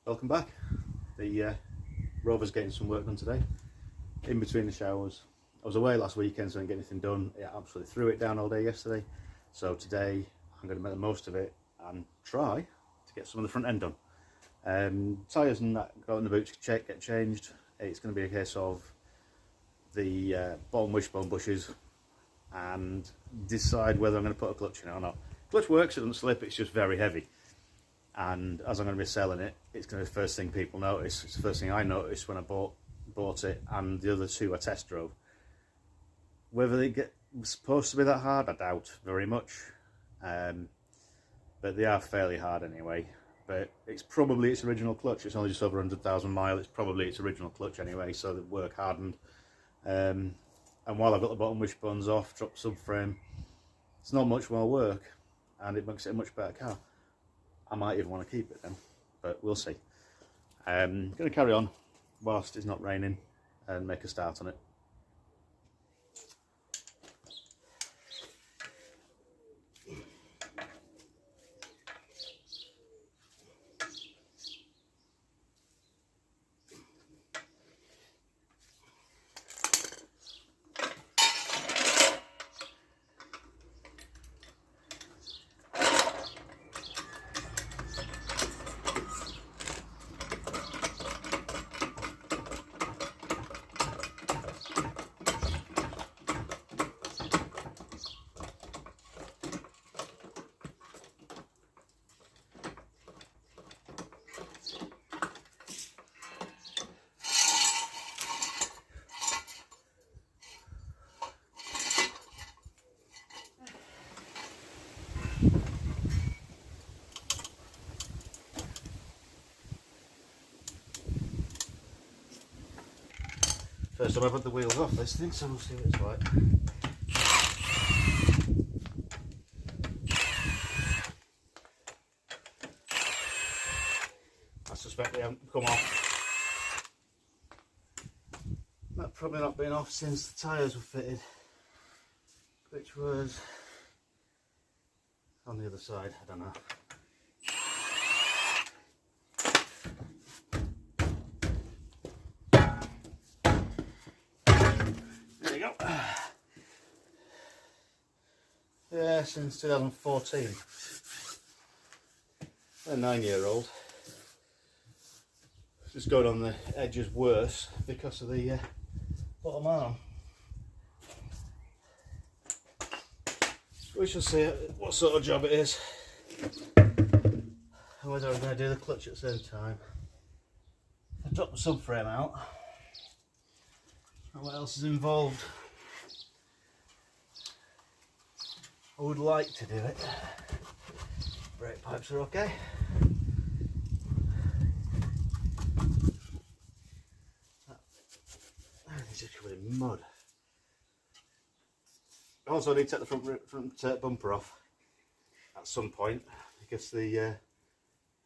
Welcome back. The Rover's getting some work done today, in between the showers. I was away last weekend, so I didn't get anything done. It absolutely threw it down all day yesterday. So today I'm going to make the most of it and try to get some of the front end done. Tyres and that go in the boot to get changed. It's going to be a case of the bottom wishbone bushes and decide whether I'm going to put a clutch in it or not. Clutch works, it doesn't slip, it's just very heavy. And as I'm going to be selling it, it's going to be the first thing people notice. It's the first thing I noticed when I bought it, and the other two I test drove. Whether they get supposed to be that hard, I doubt very much. But they are fairly hard anyway. But it's probably its original clutch. It's only just over 100,000 miles. It's probably its original clutch anyway, so the work hardened. And while I've got the bottom wishbones off, drop subframe, it's not much more work, and it makes it a much better car. I might even want to keep it then, but we'll see. I'm going to carry on whilst it's not raining and make a start on it. First time I put the wheels off this thing, so we'll see what it's like. I suspect they haven't come off. That's probably not been off since the tyres were fitted, which was on the other side, I don't know. Yeah, since 2014. A 9-year-old. Just going on the edges worse because of the bottom arm. We shall see what sort of job it is, and whether I'm going to do the clutch at the same time. I dropped the subframe out. And what else is involved? I would like to do it. Brake pipes are okay. Everything's just covered in mud. Also, I need to take the front bumper off at some point because the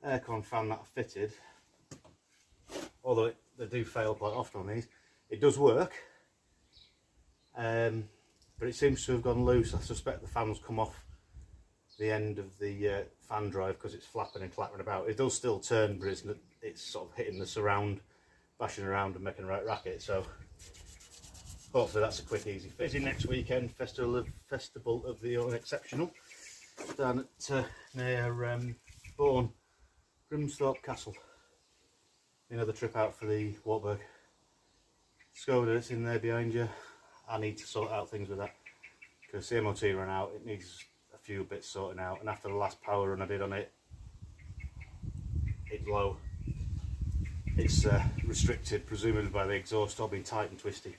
aircon fan that I fitted, although they do fail quite often on these, it does work. But it seems to have gone loose. I suspect the fan's come off the end of the fan drive because it's flapping and clattering about. It does still turn, but it's sort of hitting the surround, bashing around and making a right racket. So hopefully that's a quick, easy fix. Next weekend, Festival of the Unexceptional down at near Bourne, Grimsthorpe Castle. You know, the trip out for the Wartburg. Skoda, it's in there behind you. I need to sort out things with that because the MOT ran out. It needs a few bits sorting out, and after the last power run I did on it, it's low. It's restricted, presumably by the exhaust all being tight and twisty.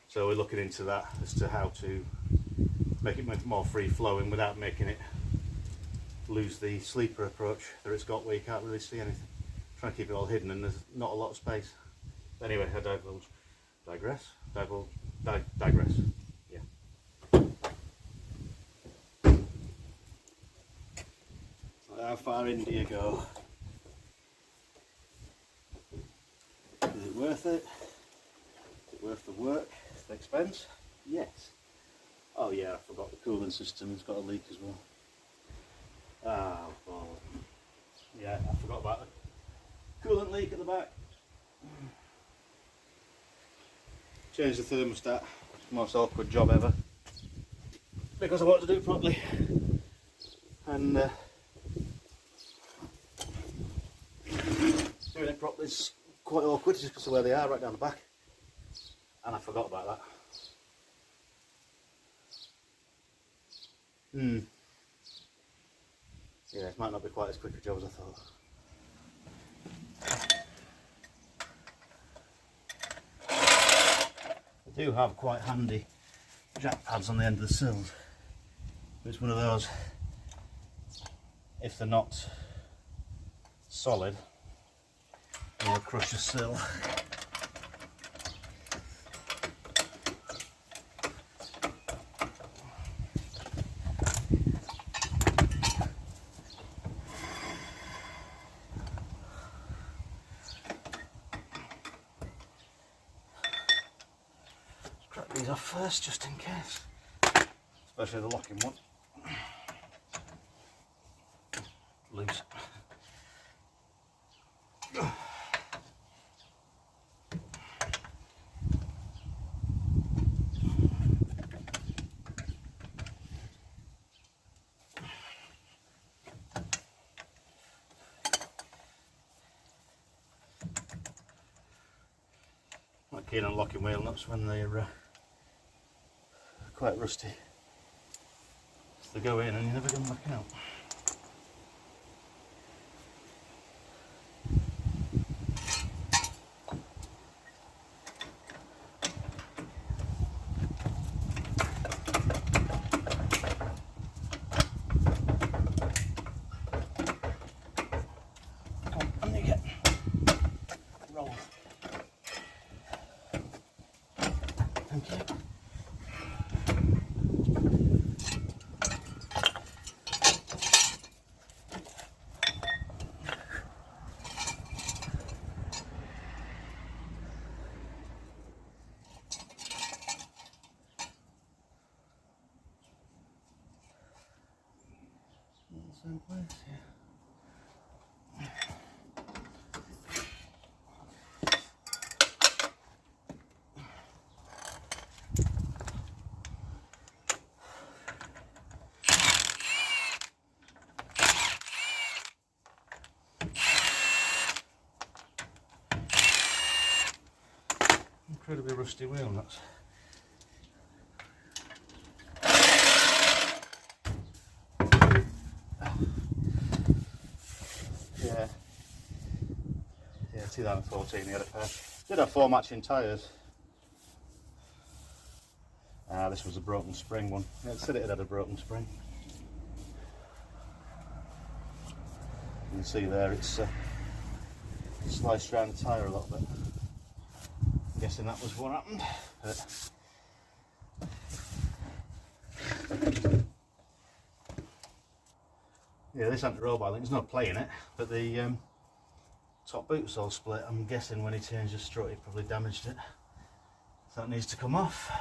So we're looking into that as to how to make it more free flowing without making it lose the sleeper approach that it's got, where you can't really see anything. Trying to keep it all hidden and there's not a lot of space. But anyway, I digress. Yeah. How far in do you go? Is it worth it? Is it worth the work? The expense? Yes. Oh yeah, I forgot the cooling system. It's got a leak as well. Oh, well. Yeah, I forgot about the coolant leak at the back. Change the thermostat. Most awkward job ever. Because I want to do it properly. And doing it properly is quite awkward just because of where they are, right down the back. And I forgot about that. Yeah, it might not be quite as quick a job as I thought. They do have quite handy jack pads on the end of the sills. It's one of those, if they're not solid, they'll crush the sill. Crack these off first, just in case, especially the locking one. Loose. Not keen on locking wheel nuts when they're quite rusty. So they go in and you never get them back out. And you get rolled. Thank you. Same place, yeah. Incredibly rusty wheel nuts. Yeah, 2014 he had a pair. Did have 4 matching tyres. This was a broken spring one. Yeah, it said it had a broken spring. You can see there it's sliced around the tyre a little bit. I'm guessing that was what happened. Yeah, this anti-roll bar, there's no play in it, but the top boot's all split. I'm guessing when he changed the strut he probably damaged it. So that needs to come off.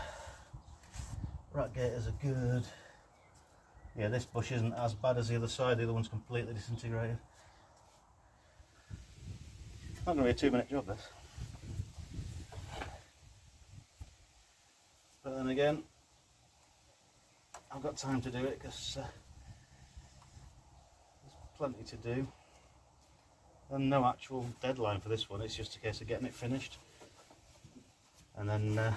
Rat gaiters are good. Yeah, this bush isn't as bad as the other side, the other one's completely disintegrated. Not going to be a 2-minute job, this. But then again, I've got time to do it because there's plenty to do. And no actual deadline for this one, it's just a case of getting it finished. And then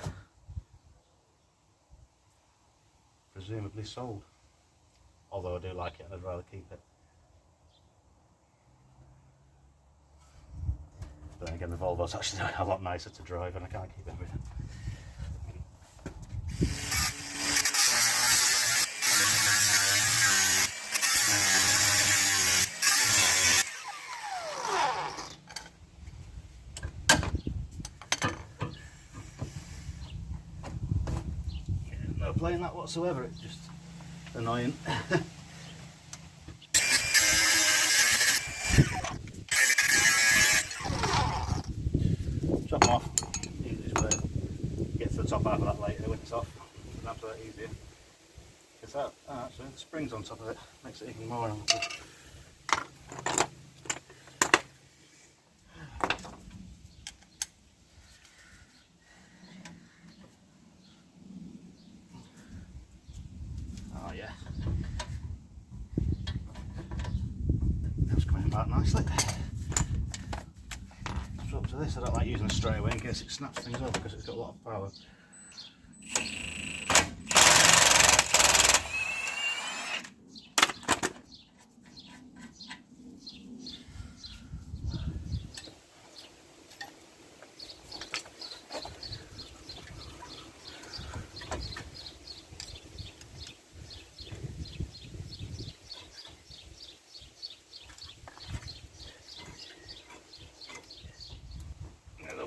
presumably sold. Although I do like it and I'd rather keep it. But then again, the Volvo's actually a lot nicer to drive and I can't keep everything. No playing that whatsoever, it's just annoying. Chop them off, easiest way. Get to the top half of that later when it's off. It's absolutely easier. Because that, actually, the spring's on top of it, makes it even more annoying. for this. I don't like using it straight away in case it snaps things off because it's got a lot of power.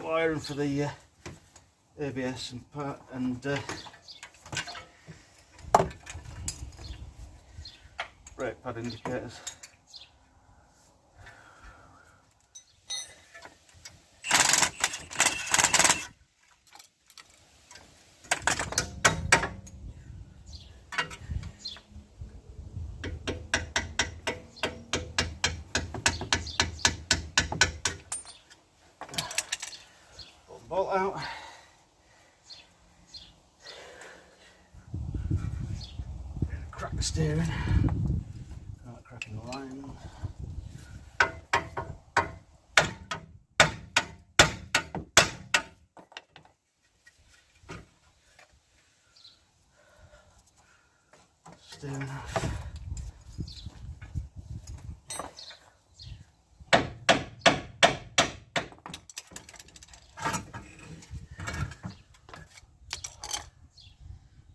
Wiring for the ABS and brake pad indicators. Bolt out. Crack the steering. Not cracking the line. Steering off.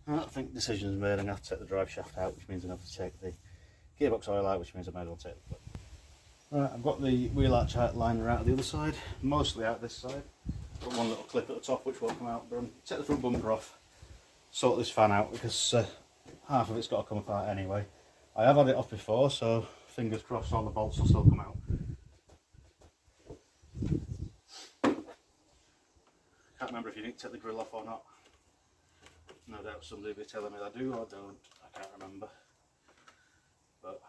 I don't think decisions made. I'm going to have to take the drive shaft out, which means I'm going to have to take the gearbox oil out, which means I might as well take the clip. Right, I've got the wheel arch liner out of the other side, mostly out this side. Got one little clip at the top which won't come out, but I'm take the front bumper off, sort this fan out because half of it's got to come apart anyway. I have had it off before, so fingers crossed all the bolts will still come out. Can't remember if you need to take the grill off or not. No doubt somebody will be telling me I do or don't, I can't remember. But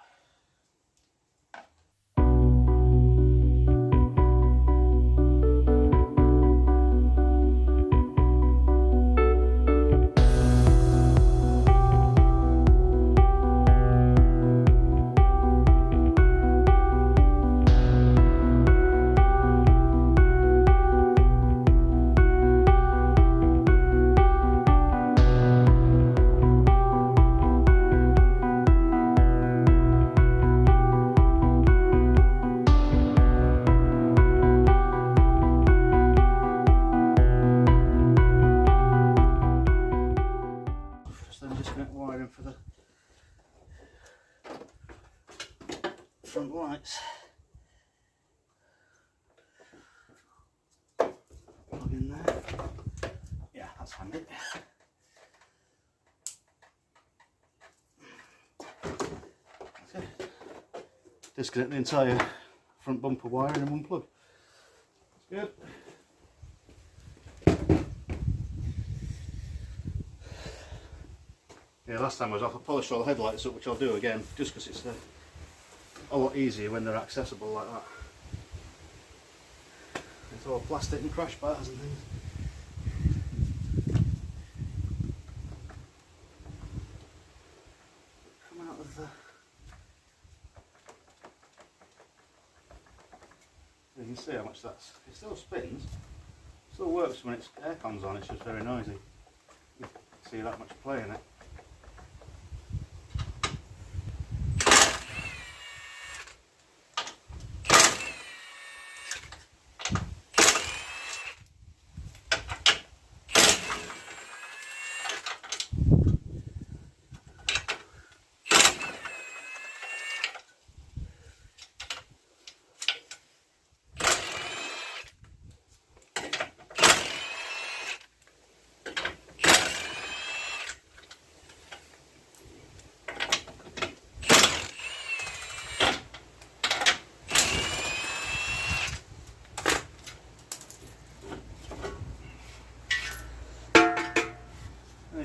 wiring for the front lights. Plug in there. Yeah, that's handy. Okay. Disconnect the entire front bumper wiring in one plug. That's good. Yeah, last time I was off, I polished all the headlights up, which I'll do again, just because it's a lot easier when they're accessible like that. It's all plastic and crash bars and things. Come out of the... You can see how much that's... It still spins, still works when it's aircon's on, it's just very noisy. You can see that much play in it.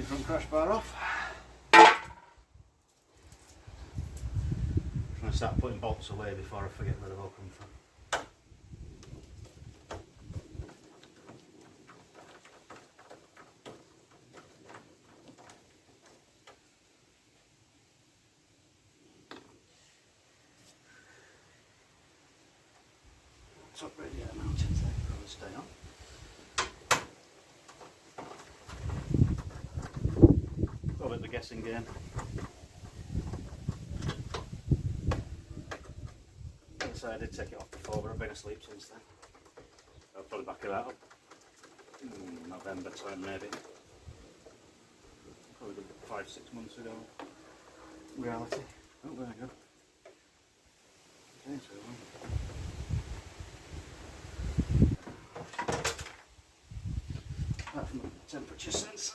Front crash bar off. Trying to start putting bolts away before I forget where they've all come from. Top radiator mounted there. stay on. Got a bit of a guessing game. I did take it off before, but I've been asleep since then. I'll probably back it up. November time maybe. Probably 5-6 months ago. Reality. Oh, there we go. Okay, so that's my temperature sensor.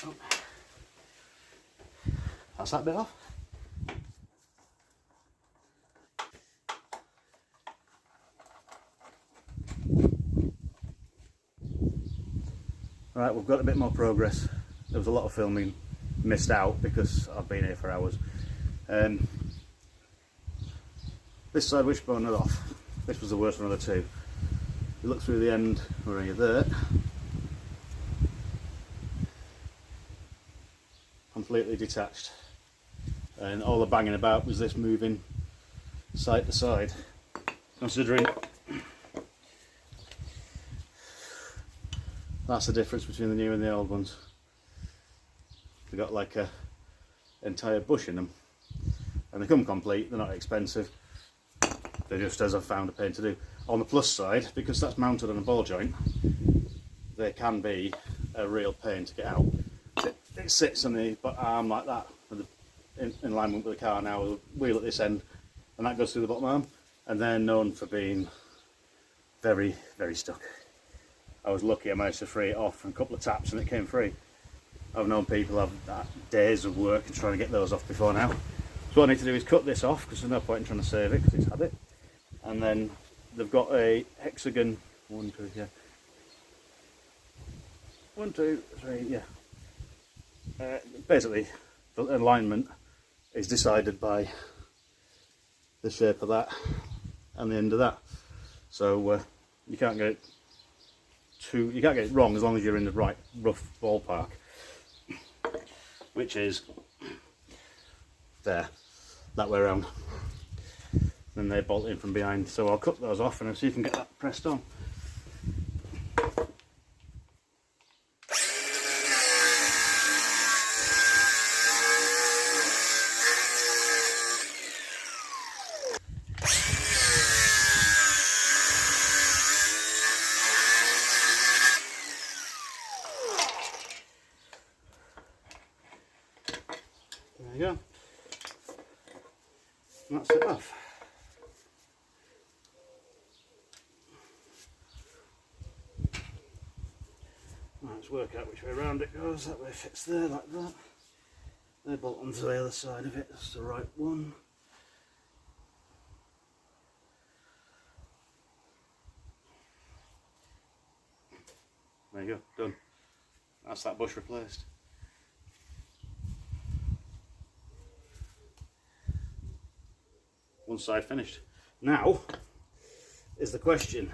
Oh. That's that bit off. Right, we've got a bit more progress. There was a lot of filming missed out because I've been here for hours. This side wishbone was off. This was the worst one of the two. You look through the end, where are you there? Completely detached. And all the banging about was this moving side to side. Considering that's the difference between the new and the old ones. They've got like a entire bush in them, and they come complete. They're not expensive. They're just, as I've found, a pain to do. On the plus side, because that's mounted on a ball joint, they can be a real pain to get out. It sits on the arm like that, in alignment with the car now, with a wheel at this end, and that goes through the bottom arm, and they're known for being very, very stuck. I was lucky, I managed to free it off from a couple of taps and it came free. I've known people have days of work and trying to get those off before now. So what I need to do is cut this off, because there's no point in trying to save it because it's had it. And then they've got a hexagon, 1, 2, yeah. 1, 2, 3, yeah. Basically, the alignment is decided by the shape of that and the end of that. So you can't get it wrong as long as you're in the right rough ballpark, which is there, that way around. Then they bolt in from behind, so I'll cut those off and I'll see if I can get that pressed on. There you go. And that's it off. Let's work out which way around it goes. That way it fits there, like that. They bolt onto the other side of it. That's the right one. There you go, done. That's that bush replaced. One side finished. Now is the question.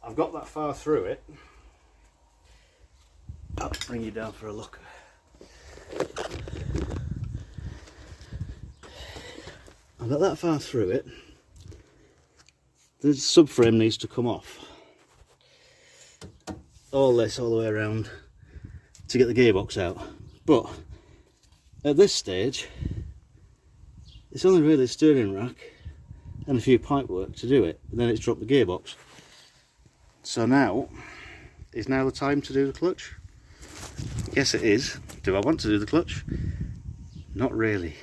I've got that far through it. I'll bring you down for a look. I've got that far through it. The subframe needs to come off. All this all the way around to get the gearbox out. But at this stage, it's only really a steering rack and a few pipe work to do it, and then it's dropped the gearbox. So now is now the time to do the clutch? Yes, it is. Do I want to do the clutch? Not really.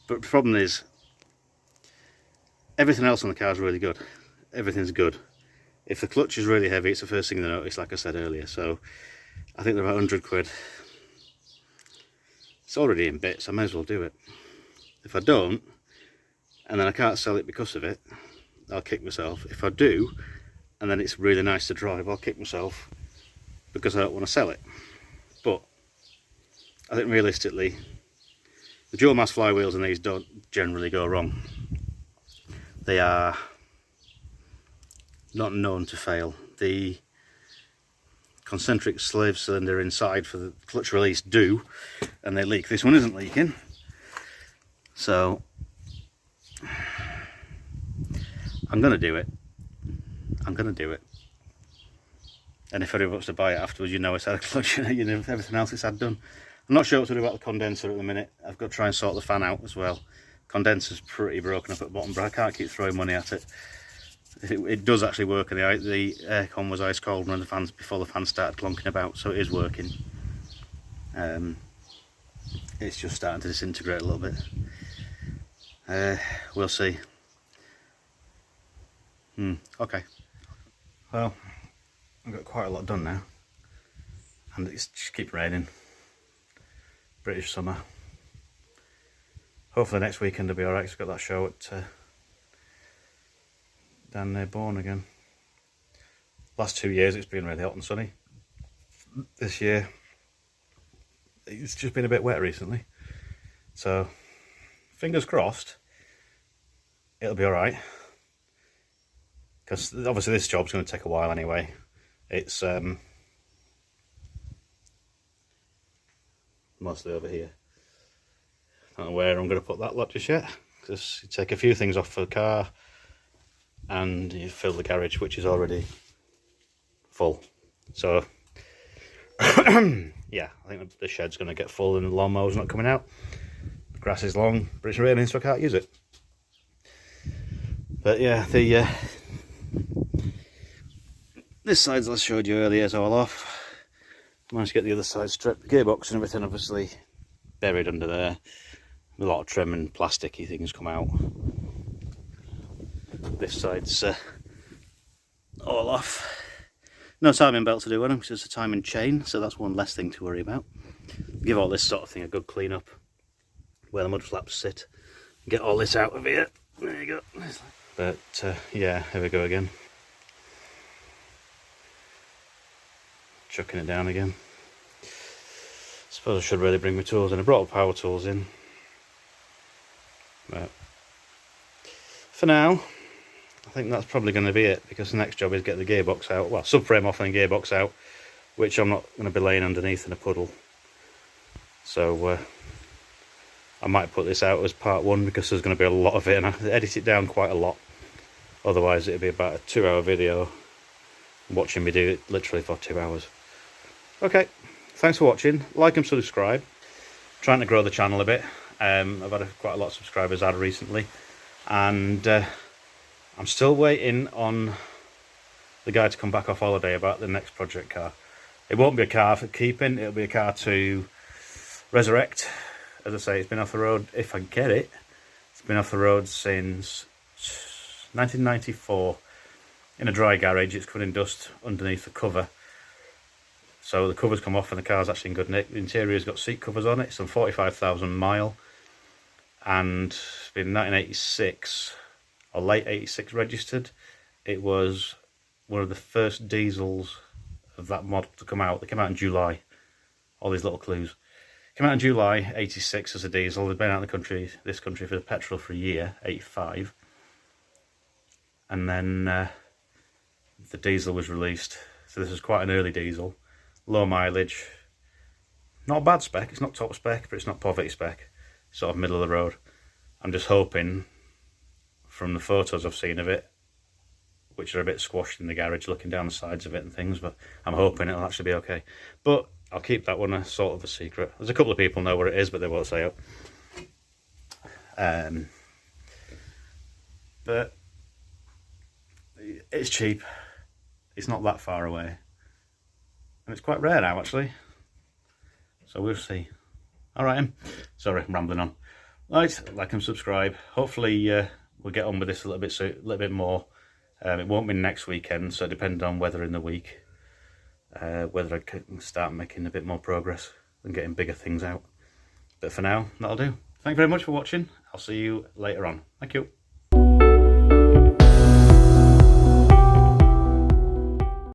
But the problem is, everything else on the car is really good. Everything's good. If the clutch is really heavy, it's the first thing to notice, like I said earlier. So I think they're about 100 quid. It's already in bits, I may as well do it. If I don't, and then I can't sell it because of it, I'll kick myself. If I do, and then it's really nice to drive, I'll kick myself because I don't want to sell it. But I think realistically, the dual mass flywheels in these don't generally go wrong. They are not known to fail. The concentric slave cylinder inside for the clutch release do, and they leak. This one isn't leaking, so I'm gonna do it. I'm gonna do it. And if anybody wants to buy it afterwards, you know it's had a clutch, you know, everything else it's had done. I'm not sure what to do about the condenser at the minute. I've got to try and sort the fan out as well. Condenser's pretty broken up at the bottom, but I can't keep throwing money at it. It does actually work, and the aircon was ice cold when before the fan started clunking about, so it is working. It's just starting to disintegrate a little bit. We'll see. Okay. Well, I've got quite a lot done now, and it's just keep raining. British summer. Hopefully next weekend will be alright, because I've got that show at down near Bourne again. Last 2 years it's been really hot and sunny. This year it's just been a bit wet recently, so fingers crossed it'll be alright, because obviously this job's going to take a while anyway. It's mostly over here. I don't know where I'm going to put that lot just yet, because you take a few things off for the car and you fill the garage, which is already full. So yeah, I think the shed's going to get full and the lawnmower's not coming out. The grass is long, but it's raining, so I can't use it. But yeah, the this side, as I showed you earlier, is all off. Managed to get the other side stripped. The gearbox and everything obviously buried under there. A lot of trim and plasticky things come out. This side's all off. No timing belt to do on them, because it's a timing chain, so that's one less thing to worry about. Give all this sort of thing a good clean up where the mud flaps sit. Get all this out of here. There you go. But yeah, here we go again. Chucking it down again. Suppose I should really bring my tools in. I brought power tools in. But for now, I think that's probably going to be it, because the next job is get the gearbox out. Well, subframe off and gearbox out, which I'm not going to be laying underneath in a puddle. So I might put this out as part 1, because there's going to be a lot of it, and I have to edit it down quite a lot. Otherwise it'll be about a 2-hour video watching me do it literally for 2 hours. Okay, thanks for watching. Like and subscribe. Trying to grow the channel a bit. I've had quite a lot of subscribers out recently, and I'm still waiting on the guy to come back off holiday about the next project car. It won't be a car for keeping, it'll be a car to resurrect. As I say, it's been off the road, if I get it, it's been off the road since 1994. In a dry garage. It's covered in dust underneath the cover. So the cover's come off and the car's actually in good nick. The interior's got seat covers on it. It's on 45,000 mile. And it's been 1986, or late 86 registered. It was one of the first diesels of that model to come out. They came out in July. All these little clues. Came out in July 86 as a diesel. They've been out in this country for the petrol for a year, 85. And then the diesel was released. So this was quite an early diesel. Low mileage. Not a bad spec. It's not top spec, but it's not poverty spec. Sort of middle of the road. I'm just hoping, from the photos I've seen of it, which are a bit squashed in the garage, looking down the sides of it and things, but I'm hoping it'll actually be okay. But I'll keep that one a sort of a secret. There's a couple of people know where it is, but they won't say it. But it's cheap. It's not that far away. And it's quite rare now, actually. So we'll see. Alright, sorry, I'm rambling on. Right, like and subscribe. Hopefully we'll get on with this a little bit more. It won't be next weekend, so depending on weather in the week, whether I can start making a bit more progress and getting bigger things out. But for now, that'll do. Thank you very much for watching. I'll see you later on. Thank you.